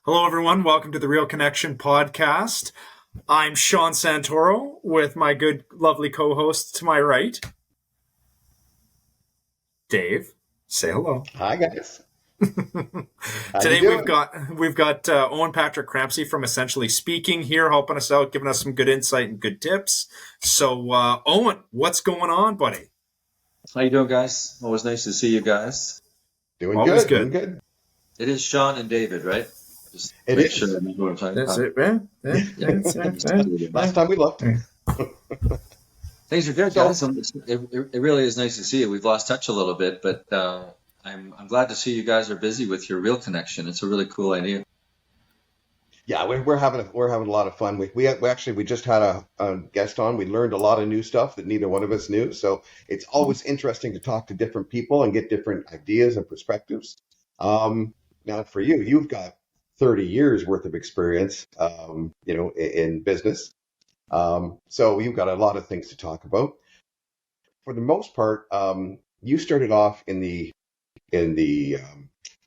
Hello, everyone. Welcome to the Real Connection podcast. I'm Sean Santoro with my good, lovely co-host to my right, Dave. Say hello. Hi guys. How you Today we've doing? got Owen Patrick Crampsie from Essentially Speaking here, helping us out, giving us some good insight and good tips. So, Owen, what's going on, buddy? How you doing, guys? Always nice to see you guys. Doing Always good, doing good. good. It is Sean and David, right? Just It make sure is. I know what I'm talking That's about. it, man. Last time we looked. Things are good, So, guys. It really is nice to see you. We've lost touch a little bit, but I'm glad to see you guys are busy with your Real Connection. It's a really cool idea. yeah, we're having a lot of fun. We just had a guest on. We learned a lot of new stuff that neither one of us knew. So it's always interesting to talk to different people and get different ideas and perspectives. Now for you, you've got 30 years worth of experience, in business. So you've got a lot of things to talk about. For the most part, you started off in the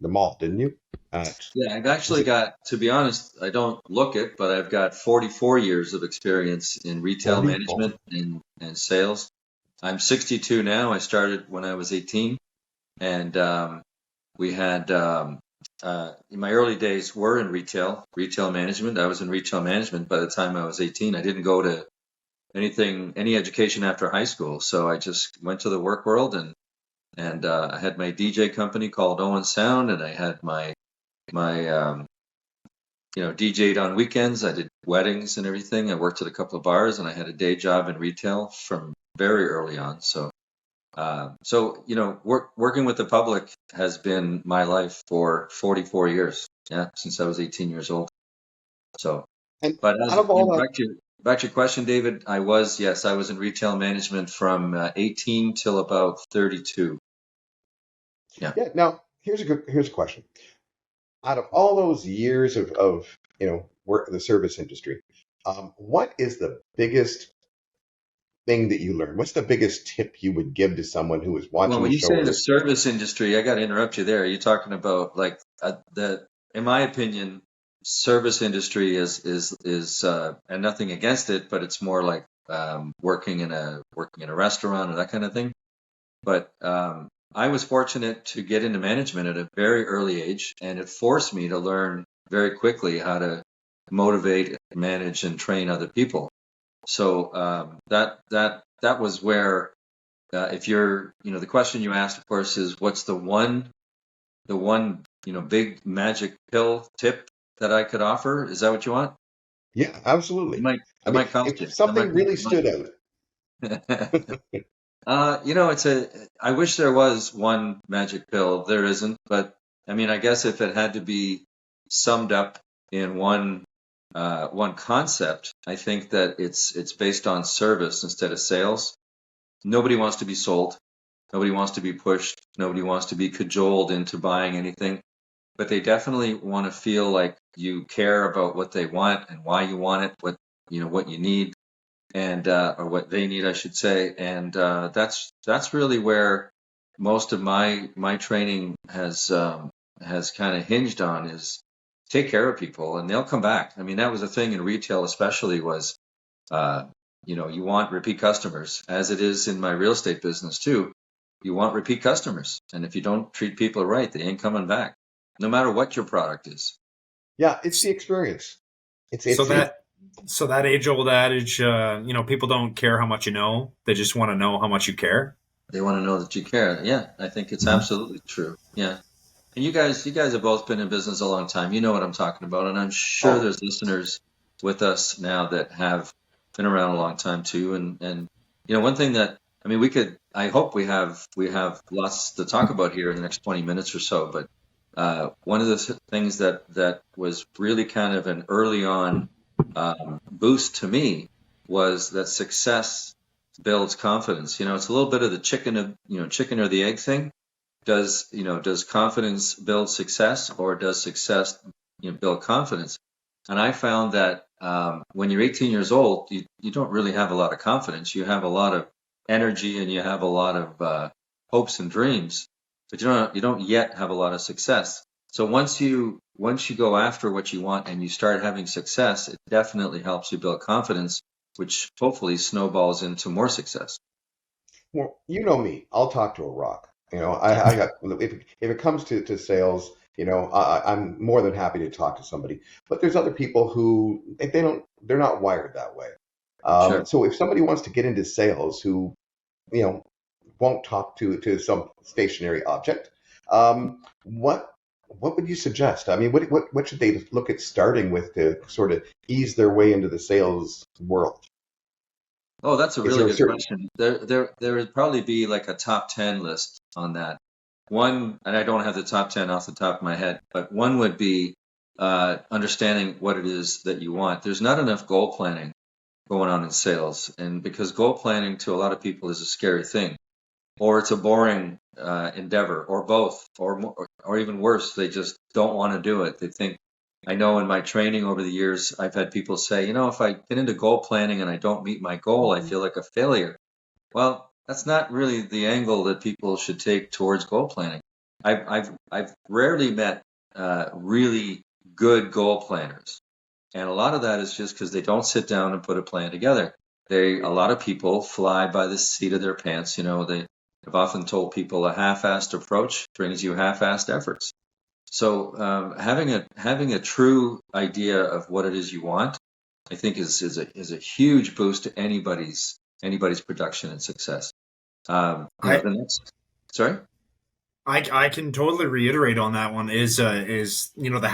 mall, didn't you? Yeah, I've Was actually it got, to be honest, I don't look it, but I've got 44 years of experience in retail 44? management and sales. I'm 62 now. I started when I was 18, and we had in my early days were in retail management. I was in retail management by the time I was 18. I didn't go to any education after high school, so I just went to the work world and I had my DJ company called Owen Sound, and I had my DJ'd on weekends. I did weddings and everything. I worked at a couple of bars, and I had a day job in retail from very early on. Working with the public has been my life for 44 years. Yeah, since I was 18 years old. So, and but out of all that, back to your question, David, I was in retail management from 18 till about 32. Yeah. yeah. Now here's a question. Out of all those years of work in the service industry, what is the biggest thing that you learned? What's the biggest tip you would give to someone who is Well, watching when the you show say or the listening? service industry, I got to interrupt you there. Are you talking about like in my opinion, service industry is and nothing against it, but it's more like working in a restaurant or that kind of thing. But I was fortunate to get into management at a very early age, and it forced me to learn very quickly how to motivate, manage, and train other people. So that was where if you're, the question you asked, of course, is what's the one big magic pill tip that I could offer? Is that what you want? Yeah, It absolutely. might I it mean, might cost you. if That might something cost really stood out, you money. I wish there was one magic pill. There isn't, but I mean, I guess if it had to be summed up in one concept, I think that it's based on service instead of sales. Nobody wants to be sold. Nobody wants to be pushed. Nobody wants to be cajoled into buying anything, but they definitely want to feel like you care about what they want and why you want it, what you need, and or what they need, I should say. And that's really where most of my training has kind of hinged on is take care of people and they'll come back. I mean, that was a thing in retail, especially was uh, you want repeat customers, as it is in my real estate business too. You want repeat customers, and if you don't treat people right, they ain't coming back, no matter what your product is. yeah, it's the experience. It's So it's it. that age-old adage, people don't care how much you know; they just want to know how much you care. They want to know that you care. Yeah, I think it's Mhm. absolutely true. Yeah. And you guys have both been in business a long time. You know what I'm talking about, and I'm sure Oh, there's listeners with us now that have been around a long time too. And one thing that I mean, I hope we have lots to talk about here in the next 20 minutes or so. But one of the things that was really kind of an early on boost to me was that success builds confidence. It's a little bit of the chicken or the egg thing. Does confidence build success, or does success build confidence? And I found that when you're 18 years old, you don't really have a lot of confidence. You have a lot of energy and you have a lot of hopes and dreams, but you don't yet have a lot of success. So once you go after what you want and you start having success, it definitely helps you build confidence, which hopefully snowballs into more success. Well, you know me. I'll talk to a rock. I got if it comes to sales, I'm more than happy to talk to somebody. But there's other people who they're not wired that way. Sure. So if somebody wants to get into sales who, you know, won't talk to some stationary object, what would you suggest? I mean, what should they look at starting with to sort of ease their way into the sales world? Oh, that's a Is really there a good certain question. There would probably be like a top 10 list on that. One, and I don't have the top 10 off the top of my head, but one would be understanding what it is that you want. There's not enough goal planning going on in sales, and because goal planning to a lot of people is a scary thing, or it's a boring endeavor, or both, or even worse, they just don't want to do it. They think, I know in my training over the years, I've had people say, if I get into goal planning and I don't meet my goal, I feel like a failure. Well, that's not really the angle that people should take towards goal planning. I've rarely met really good goal planners, and a lot of that is just because they don't sit down and put a plan together. A lot of people fly by the seat of their pants. They have often told people a half-assed approach brings you half-assed efforts. So having a true idea of what it is you want, I think is a huge boost to anybody's production and success. I The next, sorry. I can totally reiterate on that one. Is the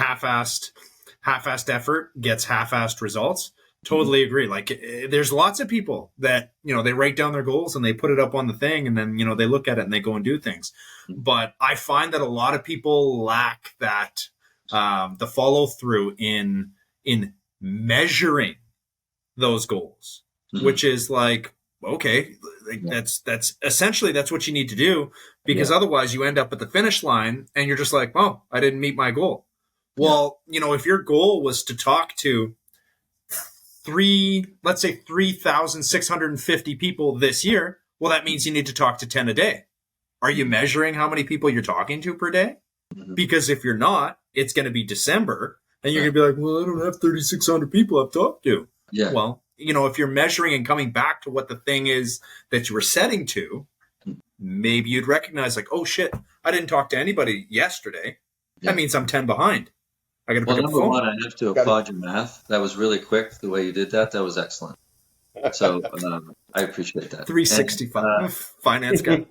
half-assed effort gets half-assed results. Mhm. Totally agree. Like there's lots of people that they write down their goals and they put it up on the thing, and then they look at it and they go and do things. But I find that a lot of people lack that the follow through in measuring those goals, Mhm. which is like, okay, like Yeah, that's essentially that's what you need to do, because yeah, otherwise you end up at the finish line and you're just like, oh, I didn't meet my goal. yeah, Well, if your goal was to talk to let's say 3,650 people this year, well, that means you need to talk to 10 a day. Are you Mhm. measuring how many people you're talking to per day? Mhm. Because if you're not, it's going to be December and you're Right. going to be like, well, I don't have 3,600 people I've talked to. Yeah. Well, if you're measuring and coming back to what the thing is that you were setting to, Mhm. maybe you'd recognize, like, oh shit, I didn't talk to anybody yesterday. That Yeah. means I'm 10 behind. I got to Well, pick up the number phone. one, I have to got applaud your math. That was really quick. The way you did that, that was excellent. So I appreciate that. And 365. Finance guy.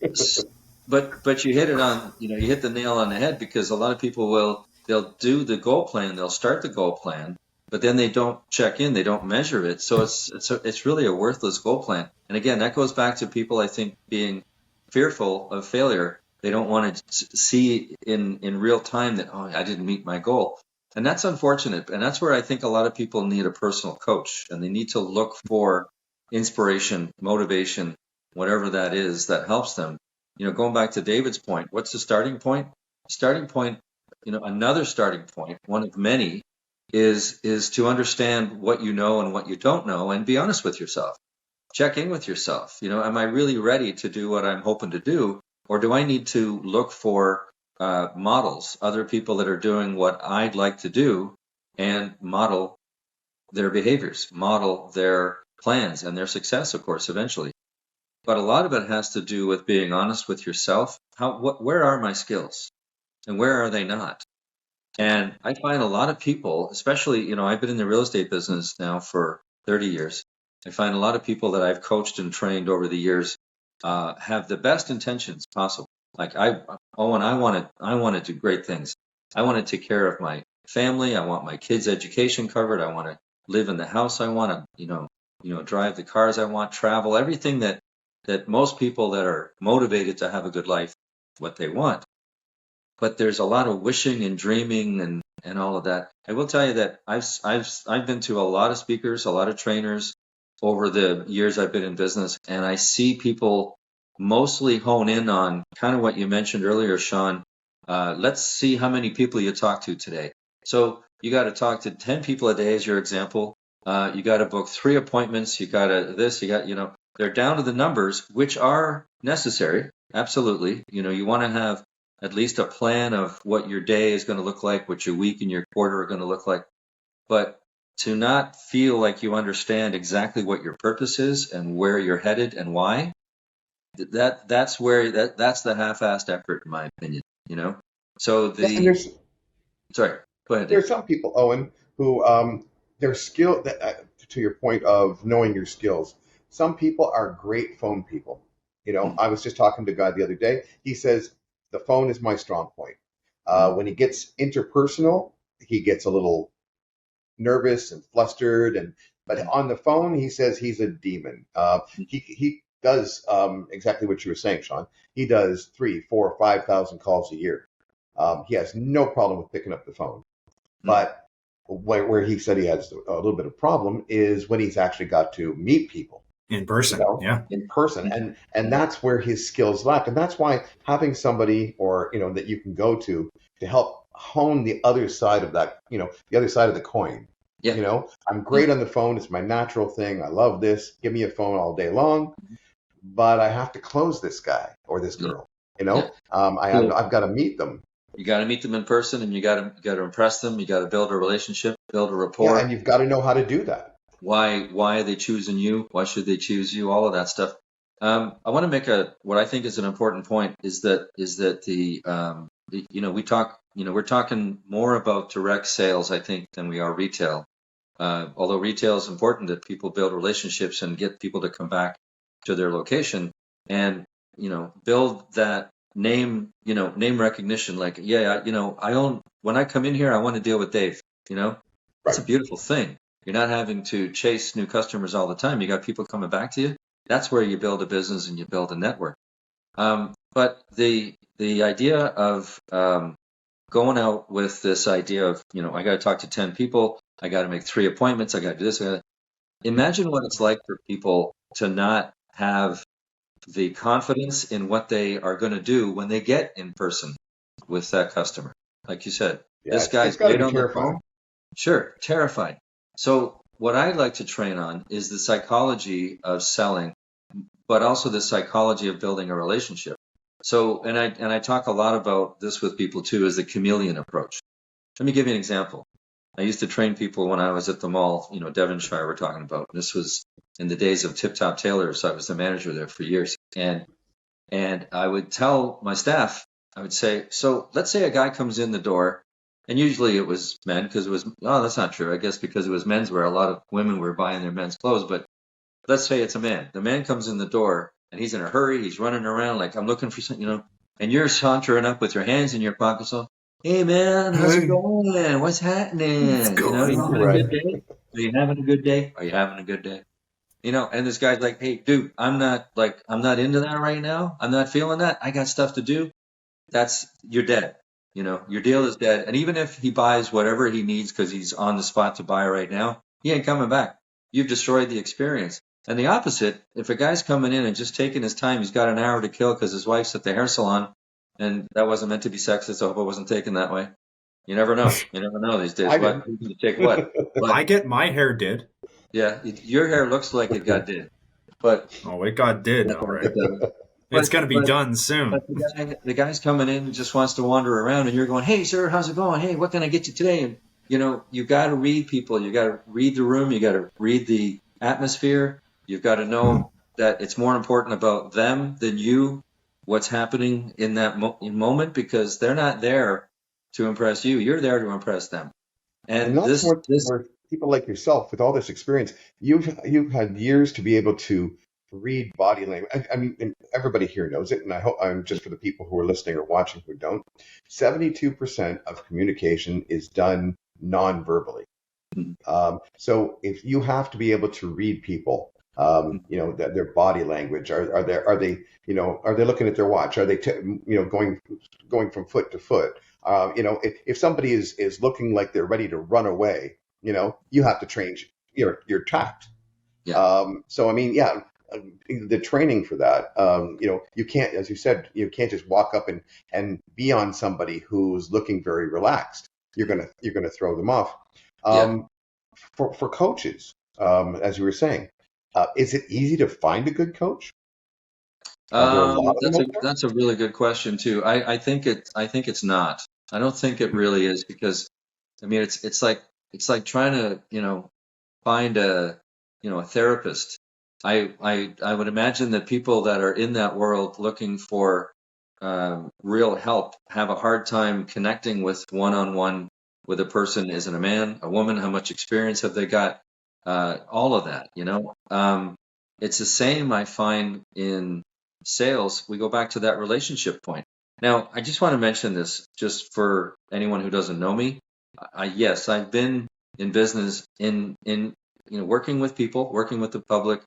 s- but you hit it on, you hit the nail on the head because a lot of people they'll do the goal plan, they'll start the goal plan, but then they don't check in, they don't measure it. So it's really a worthless goal plan. And again, that goes back to people, I think, being fearful of failure. They don't want to see in real time that, oh, I didn't meet my goal. And that's unfortunate. And that's where I think a lot of people need a personal coach and they need to look for inspiration, motivation, whatever that is that helps them. Going back to David's point, what's the starting point? Starting point, another starting point, one of many, is to understand what you know and what you don't know, and be honest with yourself. Check in with yourself. Am I really ready to do what I'm hoping to do, or do I need to look for models, other people that are doing what I'd like to do, and model their behaviors, model their plans and their success, of course, eventually. But a lot of it has to do with being honest with yourself. Where are my skills and where are they not? And I find a lot of people, especially, I've been in the real estate business now for 30 years. I find a lot of people that I've coached and trained over the years have the best intentions possible. Like Owen, I want to do great things. I want to take care of my family. I want my kids' education covered. I want to live in the house I want to, drive the cars I want, travel, everything that most people that are motivated to have a good life, what they want. But there's a lot of wishing and dreaming and all of that. I will tell you that I've been to a lot of speakers, a lot of trainers over the years I've been in business, and I see people mostly hone in on kind of what you mentioned earlier, Sean. Let's see how many people you talk to today. So you got to talk to 10 people a day as your example. You got to book 3 appointments. You got to this, you got, they're down to the numbers, which are necessary. Absolutely. You want to have at least a plan of what your day is going to look like, what your week and your quarter are going to look like. But to not feel like you understand exactly what your purpose is and where you're headed and why, that's the half-assed effort, in my opinion. So Yeah, and sorry, go ahead, Dave. there's some people, Owen, who their skill. To your point of knowing your skills, some people are great phone people. I was just talking to a guy the other day. He says the phone is my strong point. When he gets interpersonal, he gets a little nervous and flustered, but on the phone, he says he's a demon. He does exactly what you were saying, Sean. He does 3, 4, 5,000 calls a year. He has no problem with picking up the phone. But where he said he has a little bit of problem is when he's actually got to meet people in person. In person, and that's where his skills lack, and that's why having somebody or that you can go to help hone the other side of that, the other side of the coin. Yeah. I'm great on the phone. It's my natural thing. I love this. Give me a phone all day long, but I have to close this guy or this girl. I've got to meet them. You got to meet them in person, and you got to impress them. You got to build a relationship, build a rapport. Yeah, and you've got to know how to do that. Why are they choosing you? Why should they choose you? All of that stuff. I want to make what I think is an important point is that we're talking more about direct sales, I think, than we are retail. Although retail is important, that people build relationships and get people to come back to their location and build that name recognition. Like, when I come in here, I want to deal with Dave. That's a beautiful thing. You're not having to chase new customers all the time. You got people coming back to you. That's where you build a business and you build a network. But the idea of going out with this idea of, I got to talk to 10 people. I got to make 3 appointments. I got to do this. Imagine what it's like for people to not have the confidence in what they are going to do when they get in person with that customer. Like you said, this guy's great on the phone. Sure, terrifying. So what I'd like to train on is the psychology of selling, but also the psychology of building a relationship. So, and I talk a lot about this with people too, is the chameleon approach. Let me give you an example. I used to train people when I was at the mall, Devonshire we're talking about. This was in the days of Tip Top Tailors. So I was the manager there for years. And I would tell my staff, I would say, so let's say a guy comes in the door, and usually it was men because that's not true. I guess because it was menswear, a lot of women were buying their men's clothes. But let's say it's a man. The man comes in the door and he's in a hurry. He's running around like, I'm looking for something, and you're sauntering up with your hands in your pockets. So, hey man, how's it going? What's happening? What's going on? A good day? Are you having a good day? Are you having a good day? And this guy's like, hey, dude, I'm not into that right now. I'm not feeling that. I got stuff to do. You're dead. Your deal is dead. And even if he buys whatever he needs because he's on the spot to buy right now, he ain't coming back. You've destroyed the experience. And the opposite, if a guy's coming in and just taking his time, he's got an hour to kill because his wife's at the hair salon, and that wasn't meant to be sexist. I hope it wasn't taken that way. You never know. You never know these days. Who's going to take what? But, I get my hair did. Yeah, your hair looks like it got did. But it got did. All right. It's going to be done soon. But the guy's coming in and just wants to wander around, and you're going, hey, sir, how's it going? Hey, what can I get you today? And, you got to read people. You got to read the room. You got to read the atmosphere. You've got to know that it's more important about them than you, what's happening in that moment, because they're not there to impress you. You're there to impress them. And that's where people like yourself, with all this experience, you've had years to be able to read body language. I mean, everybody here knows it, and I hope just for the people who are listening or watching who don't, 72% of communication is done non-verbally. So if you have to be able to read people, their body language, are they looking at their watch? Are they going from foot to foot? If somebody is looking like they're ready to run away, you have to train your tact. Yeah. So I mean, the training for that, you can't, as you said, you can't just walk up and be on somebody who's looking very relaxed. You're gonna throw them off. For coaches, as you were saying, is it easy to find a good coach? Are there a lot of them That's a out there? that's a really good question too. I think it's not. I don't think it really is because I mean it's like trying to find a therapist. I would imagine that people that are in that world looking for real help have a hard time connecting with one-on-one with a person. Is it a man, a woman? How much experience have they got? All of that. It's the same I find in sales. We go back to that relationship point. Now, I just want to mention this just for anyone who doesn't know me. Yes, I've been in business in working with people, working with the public,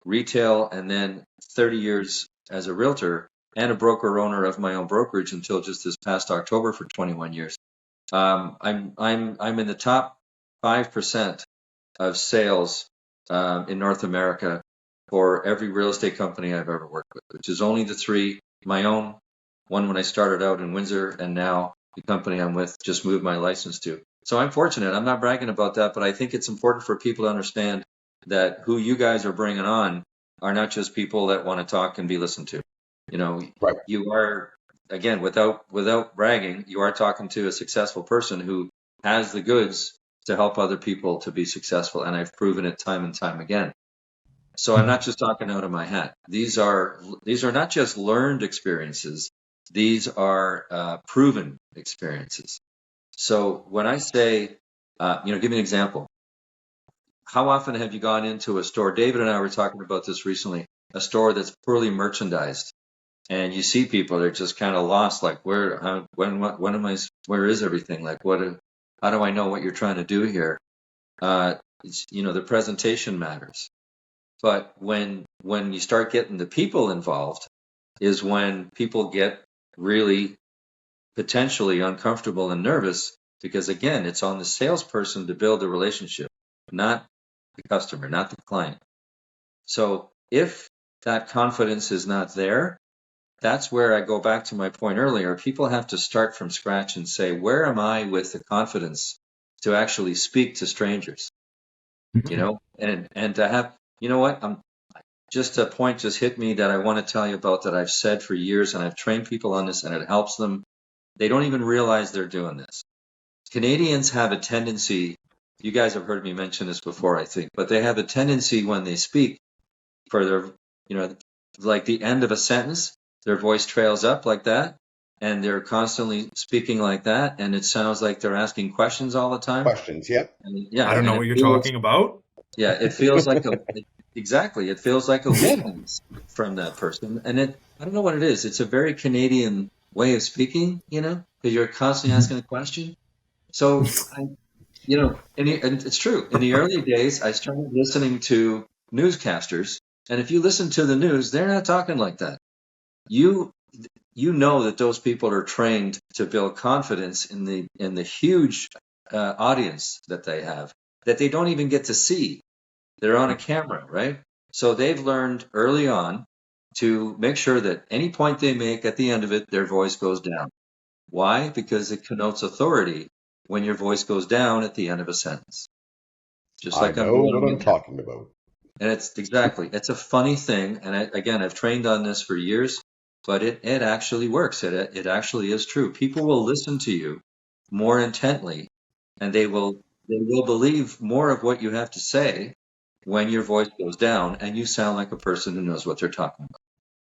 retail, and then 30 years as a realtor and a broker owner of my own brokerage until just this past October for 21 years. I'm in the top 5% of sales in North America for every real estate company I've ever worked with, which is only the three: my own, one when I started out in Windsor, and now the company I'm with just moved my license to. So I'm fortunate. I'm not bragging about that, but I think it's important for people to understand that who you guys are bringing on are not just people that want to talk and be listened to. Right. You are, again, without bragging, you are talking to a successful person who has the goods to help other people to be successful, and I've proven it time and time again. So I'm not just talking out of my hat. These are not just learned experiences; these are proven experiences. So when I say, give me an example. How often have you gone into a store? David and I were talking about this recently. A store that's poorly merchandised, and you see people they're just kind of lost. Like, where, when am I? Where is everything? Like, how do I know what you're trying to do here? The presentation matters. But when you start getting the people involved is when people get really potentially uncomfortable and nervous because, again, it's on the salesperson to build a relationship, not the customer, not the client. So if that confidence is not there, that's where I go back to my point earlier. People have to start from scratch and say, where am I with the confidence to actually speak to strangers? And to have, what? Just a point just hit me that I want to tell you about that I've said for years, and I've trained people on this, and it helps them. They don't even realize they're doing this. Canadians have a tendency, you guys have heard me mention this before, I think, but they have a tendency when they speak for their, like the end of a sentence, their voice trails up like that, and they're constantly speaking like that, and it sounds like they're asking questions all the time. Questions, yeah. I don't know what you're talking about. Yeah, it feels like exactly. It feels like a weakness from that person, and I don't know what it is. It's a very Canadian way of speaking, because you're constantly asking a question. So, and it's true. In the early days, I started listening to newscasters, and if you listen to the news, they're not talking like that. You know that those people are trained to build confidence in the huge audience that they have that they don't even get to see. They're on a camera, right? So they've learned early on to make sure that any point they make at the end of it, their voice goes down. Why? Because it connotes authority when your voice goes down at the end of a sentence. Just like I know what I'm talking about. And it's a funny thing. And I've trained on this for years, but it actually works. It actually is true. People will listen to you more intently, and they will believe more of what you have to say when your voice goes down and you sound like a person who knows what they're talking about.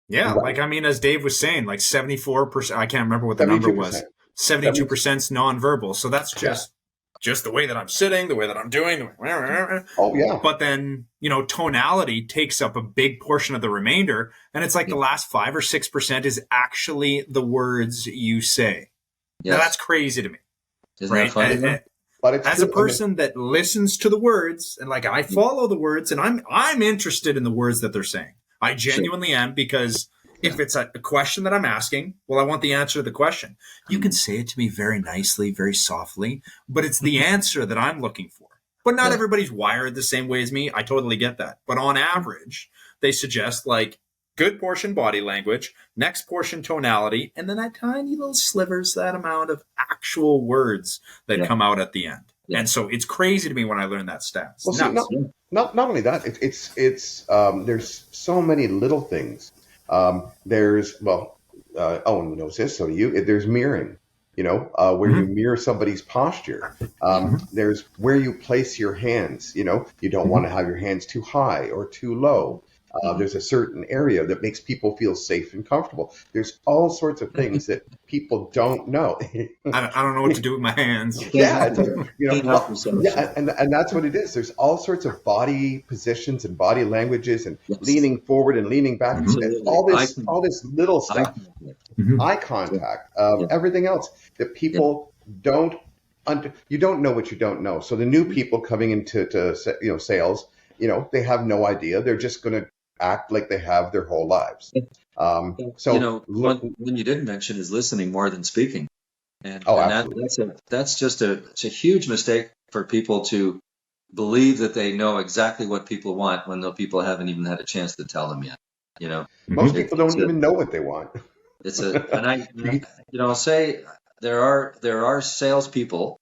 Yeah, Right. as Dave was saying, like 74%, I can't remember what the number was. 72% nonverbal. So that's just the way that I'm sitting, the way that I'm doing. Oh, yeah. But then, tonality takes up a big portion of the remainder. And it's like the last 5 or 6% is actually the words you say. Yes. Now, that's crazy to me. Isn't that funny? But as a person that listens to the words and like I follow the words and I'm interested in the words that they're saying. I genuinely am, because if it's a question that I'm asking, well, I want the answer to the question. You can say it to me very nicely, very softly, but it's the answer that I'm looking for. But not everybody's wired the same way as me. I totally get that. But on average, they suggest like good portion body language, next portion tonality, and then that tiny little slivers, that amount of actual words that come out at the end. Yeah. And so it's crazy to me when I learned that stats. Well, see, not only that, it's there's so many little things There's, well, Owen knows this, so do you. There's mirroring, where you Mhm. mirror somebody's posture. Mhm. There's where you place your hands. You don't want Mhm. to have your hands too high or too low. Mhm. There's a certain area that makes people feel safe and comfortable. There's all sorts of things that people don't know. I don't know what to do with my hands. You Yeah, it's like, can't help yourself. yeah, and that's what it is. There's all sorts of body positions and body languages and Yes, leaning forward and leaning back, Mhm. and absolutely. all this little I stuff, can. Mhm. eye Yeah, contact, yeah, everything else that yeah. people don't you don't know what you don't know. So the new people coming into sales, they have no idea. They're just going to act like they have their whole lives. So look, One you didn't mention is listening more than speaking, and oh, and absolutely, that's just it's a huge mistake for people to believe that they know exactly what people want when the people haven't even had a chance to tell them yet. You know, most Mhm. people don't even know what they want. it's a and You- I'll say there are salespeople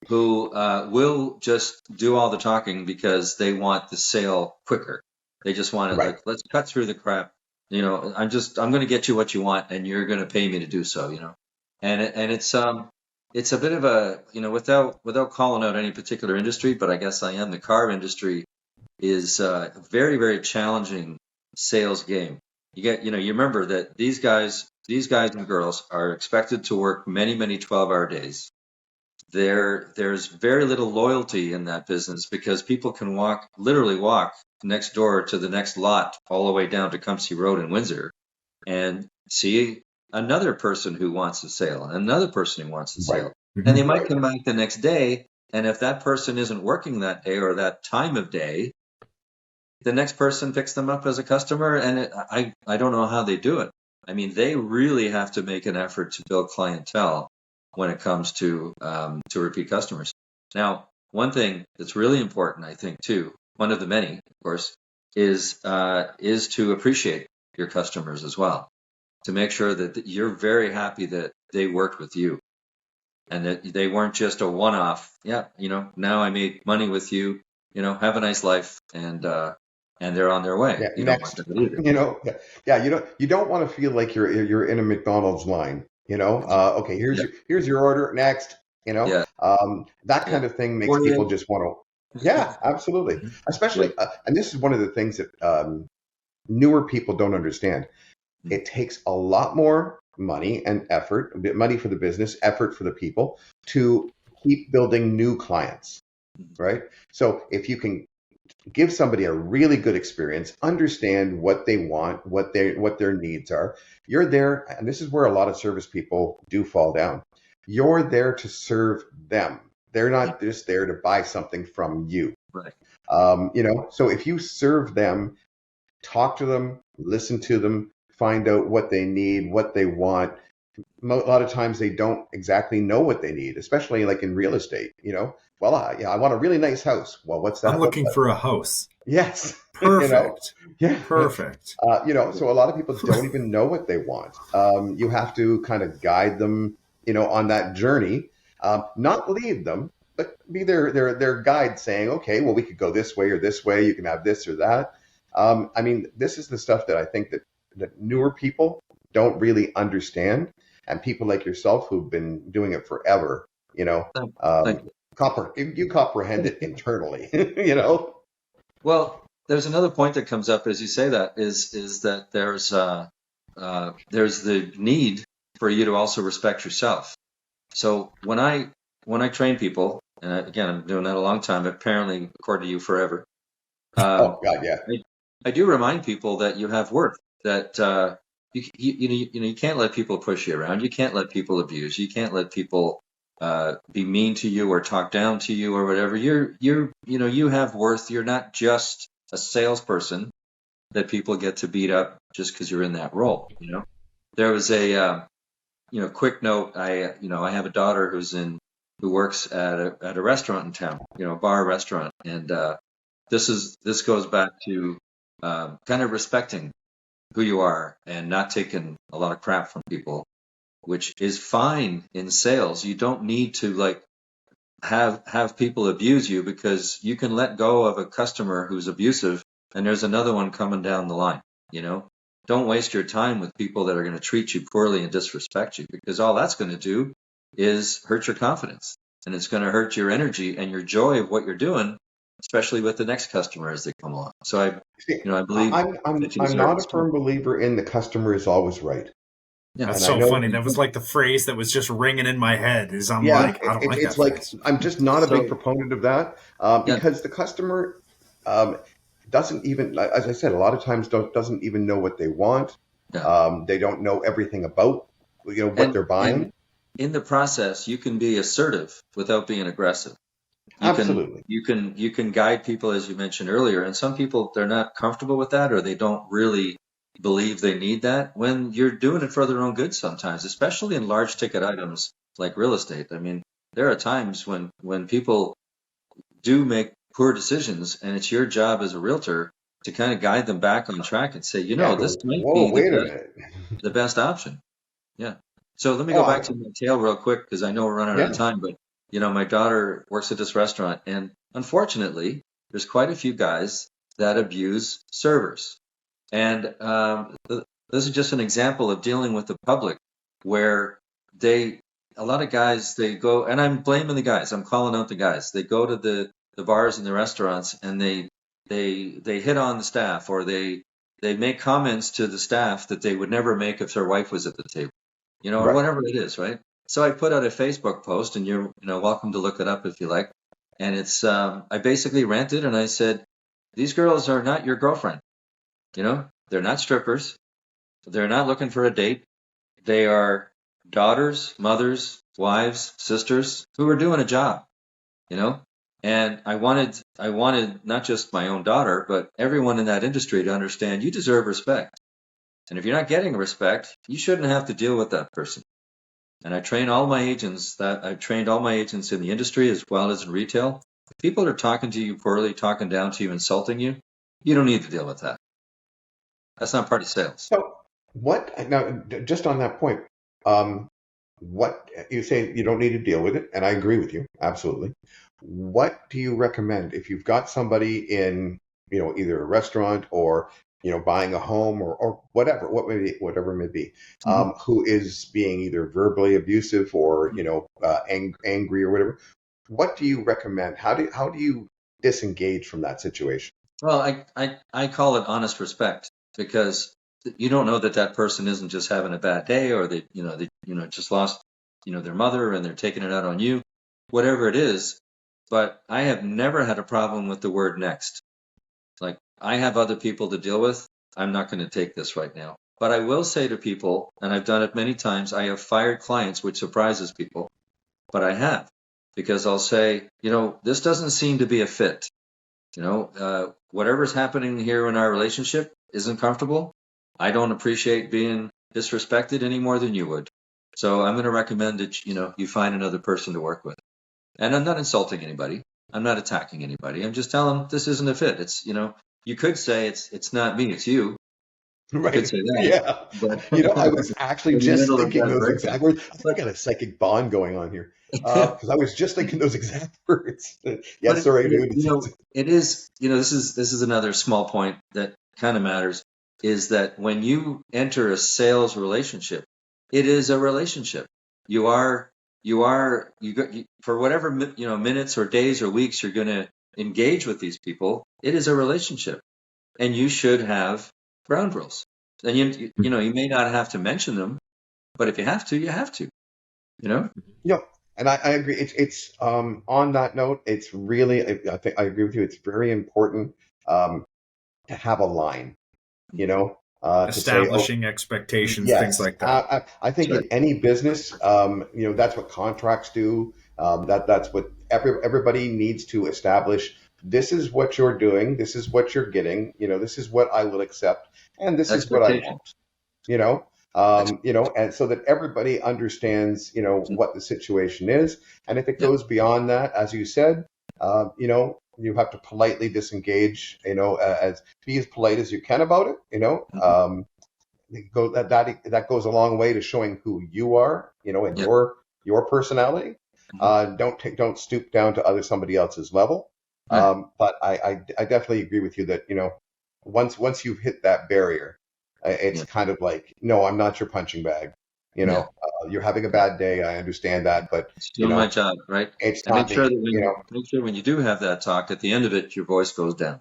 who will just do all the talking because they want the sale quicker. They just want it right. like, let's cut through the crap. I'm going to get you what you want, and you're going to pay me to do so. And it's a bit of a, without calling out any particular industry, but I guess I am. The car industry is a very, very challenging sales game. You remember that these guys and girls are expected to work many, many 12-hour days. There's very little loyalty in that business because people can literally walk next door to the next lot all the way down to Cumsey Road in Windsor and see another person who wants a sale, and another person who wants a Right, sale. And they Mhm. might right. come back the next day, and if that person isn't working that day or that time of day, the next person picks them up as a customer, and I don't know how they do it. I mean, they really have to make an effort to build clientele when it comes to repeat customers. Now, one thing that's really important, I think, too, one of the many, of course, is to appreciate your customers as well, to make sure that you're very happy that they worked with you and that they weren't just a one-off. Yeah, now I made money with you. Have a nice life, and they're on their way. Yeah, You don't want next. that either. Yeah, you don't want to feel like you're in a McDonald's line. Okay, Yeah, here's your order. Next. yeah, That yeah. kind of thing makes people Foyer. just want to. Yeah, absolutely. Yeah. Especially, and this is one of the things that newer people don't understand. It takes a lot more money and effort, a bit money for the business, effort for the people to keep building new clients, right? So if you can give somebody a really good experience, understand what they want, what their needs are. You're there, and this is where a lot of service people do fall down. You're there to serve them. They're not just there to buy something from you. Right. So if you serve them, talk to them, listen to them, find out what they need, what they want. A lot of times they don't exactly know what they need, especially like in real estate. Well, I want a really nice house. Well, what's I'm that look looking like? for a house. Yes, Perfect. yeah. Perfect. So a lot of people don't even know what they want. You have to kind of guide them, on that journey, not lead them, but be their guide, saying, okay, well, we could go this way or this way. You can have this or that. I mean, this is the stuff that I think that newer people don't really understand, and people like yourself who've been doing it forever, you know, Thank um, you. you comprehend it internally, you know. Well, there's another point that comes up as you say that is that there's the need for you to also respect yourself. So when I train people, and again, I'm doing that a long time, apparently according to you forever. Um, Oh God, yeah, I, I do remind people that you have worth. That you can't let people push you around. You can't let people abuse. You can't let people be mean to you or talk down to you or whatever. You have worth. You're not just a salesperson that people get to beat up just because you're in that role. There was a quick note. I have a daughter who works at a restaurant in town. Bar restaurant, and this goes back to kind of respecting who you are and not taking a lot of crap from people, which is fine in sales. You don't need to like have people abuse you because you can let go of a customer who's abusive and there's another one coming down the line, you know? don't waste your time with people that are going to treat you poorly and disrespect you, because all that's going to do is hurt your confidence, and it's going to hurt your energy and your joy of what you're doing, especially with the next customer as they come along. So I believe I'm not a firm believer in the customer is always right. Yeah. That's And so I know- funny. That was like the phrase that was just ringing in my head. Is I'm Yeah, like, I don't like it's that like phrase. I'm just not a So- big proponent of that because the customer doesn't even, as I said, a lot of times doesn't even know what they want. Yeah. They don't know everything about what And- they're buying. and in the process, you can be assertive without being aggressive. Absolutely. You can guide people, as you mentioned earlier, and some people, they're not comfortable with that, or they don't really believe they need that, when you're doing it for their own good sometimes, especially in large ticket items like real estate. I mean, there are times when people do make poor decisions, and it's your job as a realtor to kind of guide them back on track and say, this might Whoa, be wait a minute. the best option. Yeah. So let me go back to my tale real quick, because I know we're running out of time, but my daughter works at this restaurant, and unfortunately, there's quite a few guys that abuse servers. And this is just an example of dealing with the public, where a lot of guys, they go, and I'm blaming the guys, I'm calling out the guys. They go to the bars and the restaurants, and they hit on the staff, or they make comments to the staff that they would never make if their wife was at the table, or Right. whatever it is, right? So I put out a Facebook post, and you're welcome to look it up if you like. And it's I basically ranted, and I said, these girls are not your girlfriend. They're not strippers. They're not looking for a date. They are daughters, mothers, wives, sisters who are doing a job, And I wanted not just my own daughter, but everyone in that industry to understand you deserve respect. And if you're not getting respect, you shouldn't have to deal with that person. And I've trained all my agents in the industry as well as in retail. If people are talking to you poorly, talking down to you, insulting you, you don't need to deal with that. That's not part of sales. So now, just on that point, what you say, you don't need to deal with it, and I agree with you, absolutely. What do you recommend if you've got somebody in, either a restaurant or, buying a home or whatever it may be, who is being either verbally abusive or, angry or whatever? What do you recommend? How do you disengage from that situation? Well, I call it honest respect, because you don't know that person isn't just having a bad day, or they just lost their mother and they're taking it out on you, whatever it is. But I have never had a problem with the word next. Like, I have other people to deal with. I'm not going to take this right now. But I will say to people, and I've done it many times, I have fired clients, which surprises people, but I have, because I'll say, this doesn't seem to be a fit. Whatever's happening here in our relationship isn't comfortable. I don't appreciate being disrespected any more than you would. So I'm going to recommend that, you find another person to work with. And I'm not insulting anybody. I'm not attacking anybody. I'm just telling them this isn't a fit. It's, you could say it's not me, it's you. Right. You could say that. Yeah. But, I was actually just thinking those exact words. I think I got a psychic bond going on here. Because I was just thinking those exact words. Yes, sir, I do. It is, this is another small point that kind of matters, is that when you enter a sales relationship, it is a relationship. You for whatever, minutes or days or weeks you're going to engage with these people, it is a relationship, and you should have ground rules. And you may not have to mention them, but if you have to, you have to, Yeah, and I agree. It's on that note, it's really, I think I agree with you. It's very important to have a line, Establishing expectations, things like that. I think in any business, that's what contracts do. That's what everybody needs to establish. This is what you're doing. This is what you're getting. This is what I will accept, and this is what I won't. And so that everybody understands, what the situation is. And if it goes beyond that, as you said, you have to politely disengage, be as polite as you can about it, that goes a long way to showing who you are, and your personality. Don't stoop down to somebody else's level. But I definitely agree with you that, once you've hit that barrier, It's kind of like, no, I'm not your punching bag. You're having a bad day. I understand that, but It's doing my job, right? it's And not me. make sure when you do have that talk, at the end of it, your voice goes down.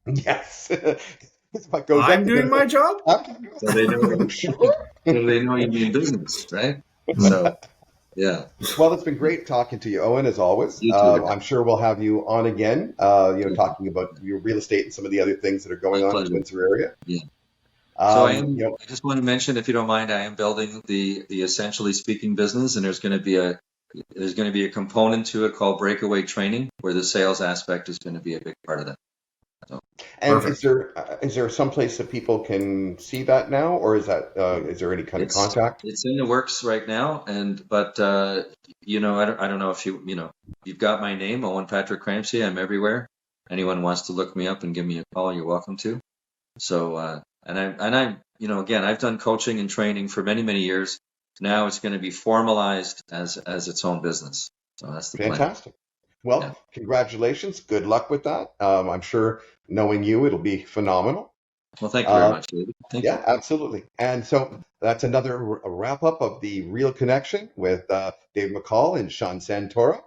Yes. What goes I'm up doing my job. So they know, Sure. so they know you mean business, right? So, yeah. Well, it's been great talking to you, Owen, as always. You too. I'm sure we'll have you on again, talking about your real estate and some of the other things that are going My on in the pleasure. Windsor area. Yeah. So I just want to mention, if you don't mind, I am building the Essentially Speaking business, and there's going to be a component to it called breakaway training, where the sales aspect is going to be a big part of that. So, And Perfect. is there some place that people can see that now, or is there any kind of contact? It's in the works right now, but I don't know if you've got my name, Owen Patrick Crampsie. I'm everywhere. Anyone wants to look me up and give me a call, you're welcome to. So, again, I've done coaching and training for many, many years. Now it's going to be formalized as its own business. So that's the plan. Fantastic. Well, Yeah. Congratulations. Good luck with that. I'm sure, knowing you, it'll be phenomenal. Well, thank you very much, David. Thank you. Yeah, absolutely. And so that's another wrap up of the Real Connection with Dave McCall and Sean Santoro.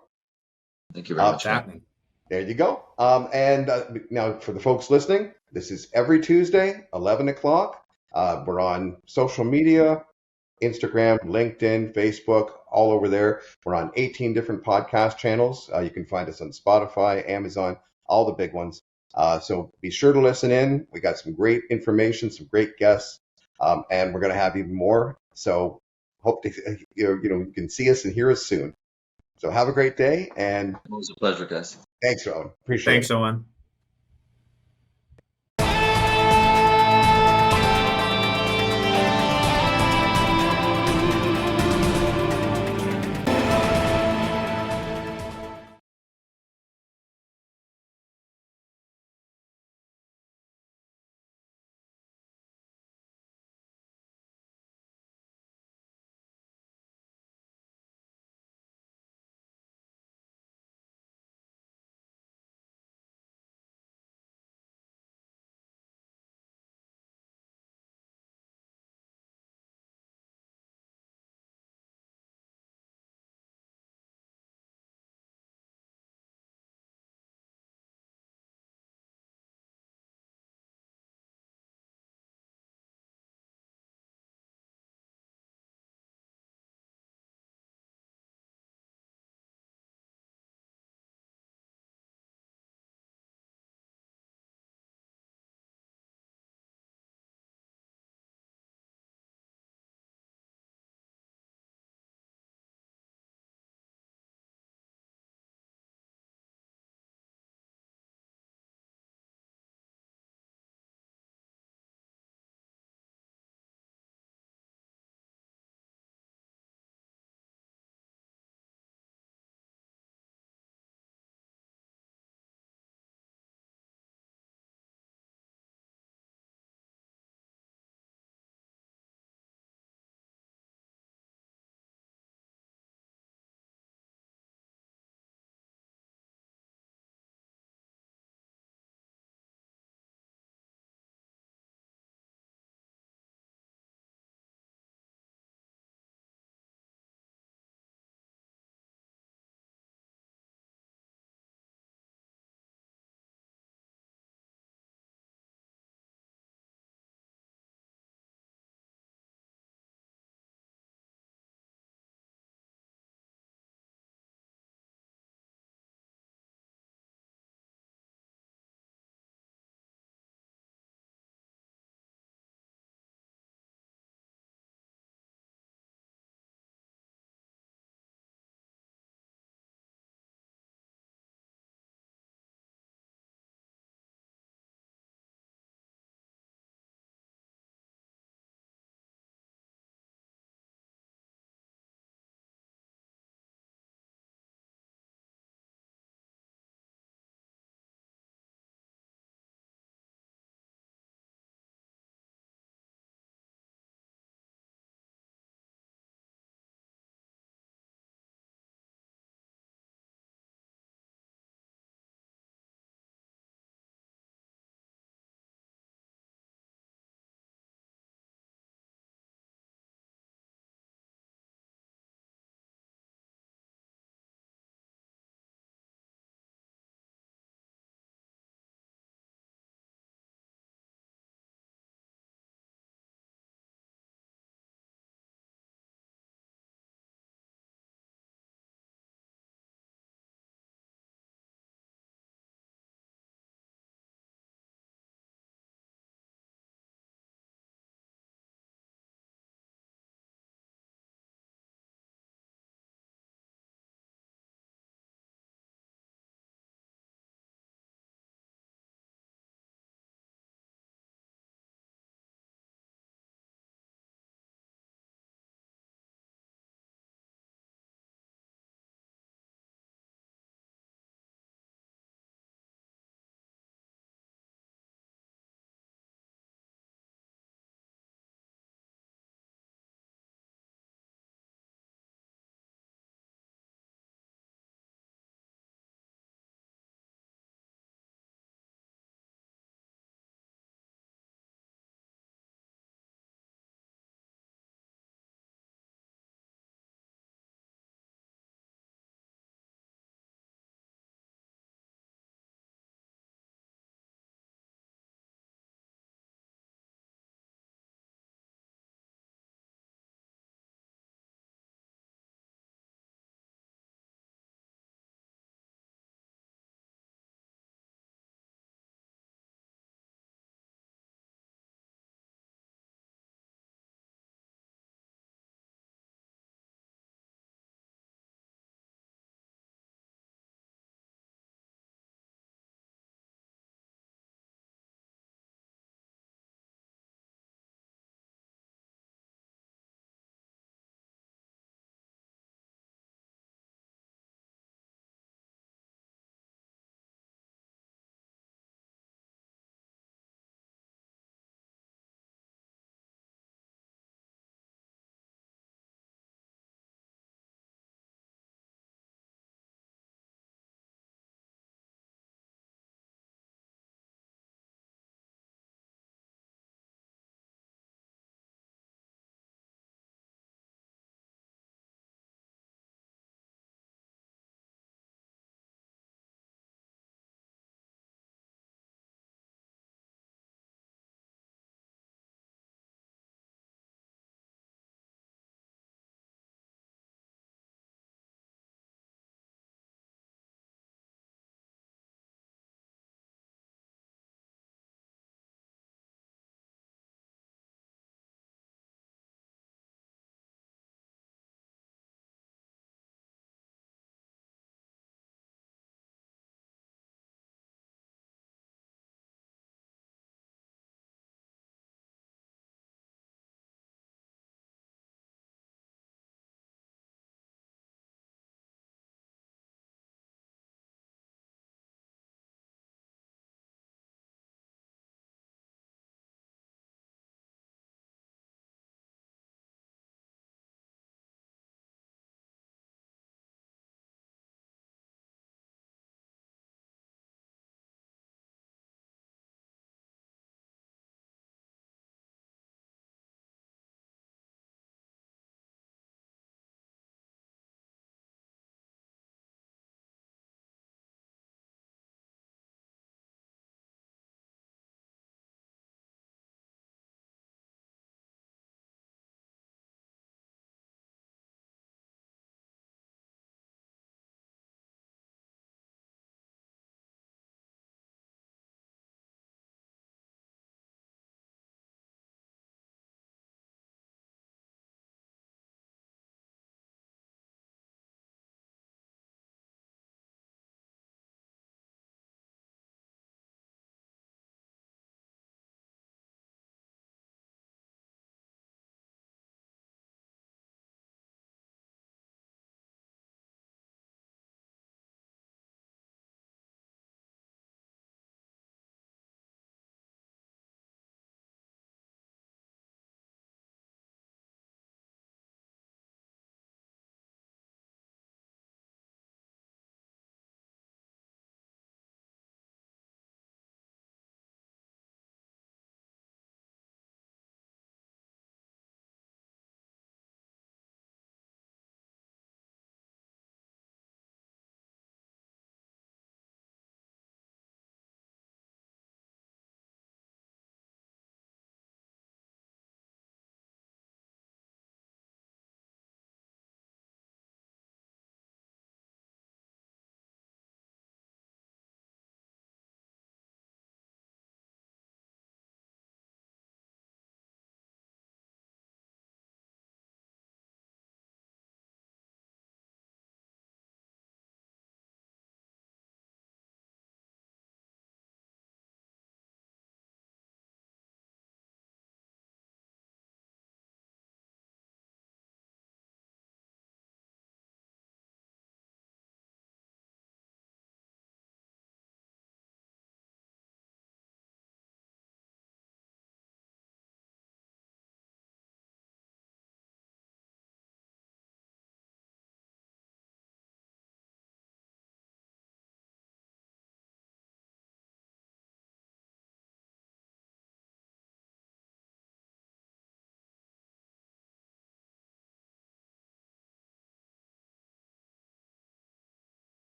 Thank you very much. What's happening? There you go. And now for the folks listening, this is every Tuesday, 11 o'clock. We're on social media, Instagram, LinkedIn, Facebook, all over there. We're on 18 different podcast channels. You can find us on Spotify, Amazon, all the big ones. So be sure to listen in. We got some great information, some great guests, and we're going to have even more. So hope to, you can see us and hear us soon. So have a great day, and It was a pleasure, guys. thanks, Owen. Appreciate it. Thanks, Owen.